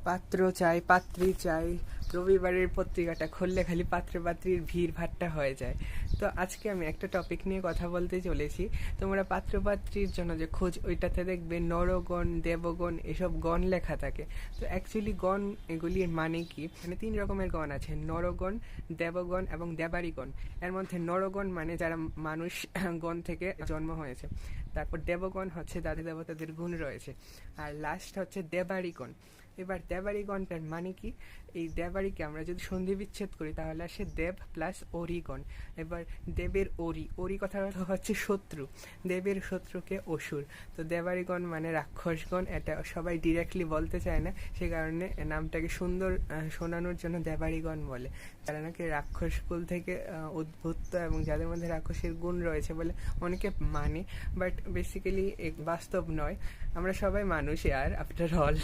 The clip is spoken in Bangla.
পাত্র চাই, পাত্রী চাই। রবিবারের পত্রিকাটা খুললে খালি পাত্রে পাত্রীর ভিড় ভাট্টা হয়ে যায়। তো আজকে আমি একটা টপিক নিয়ে কথা বলতে চলেছি। তোমরা পাত্র পাত্রীর জন্য যে খোঁজ, ওইটাতে দেখবে নরগণ, দেবগণ এসব গণ লেখা থাকে। তো অ্যাকচুয়ালি গণ এগুলির মানে কি? মানে 3 রকমের গণ আছে: নরগণ, দেবগণ এবং দেবাড়িগণ। এর মধ্যে নরগণ মানে যারা মানুষ গণ থেকে জন্ম হয়েছে। তারপর দেবগণ হচ্ছে যাদের দেবতাদের গুণ রয়েছে। আর লাস্ট হচ্ছে দেবাড়িগণ। এবার দেবাড়িগণটার মানে কি? এই দেবাড়িকে আমরা যদি সন্ধি বিচ্ছেদ করি তাহলে আসে দেব প্লাস অরিগণ। এবার দেবের অরি কথার অর্থ হচ্ছে শত্রু, দেবের শত্রুকে অসুর। তো দেবাড়িগণ মানে রাক্ষসগণ। এটা সবাই ডিরেক্টলি বলতে চায় না, সে কারণে নামটাকে সুন্দর শোনানোর জন্য দেবাড়িগণ বলে। যারা নাকি রাক্ষস কুল থেকে উদ্ভূত এবং যাদের মধ্যে রাক্ষসের গুণ রয়েছে বলে অনেকে মানে, বাট বেসিক্যালি বাস্তব নয়। আমরা সবাই মানুষ আর আফটার অল।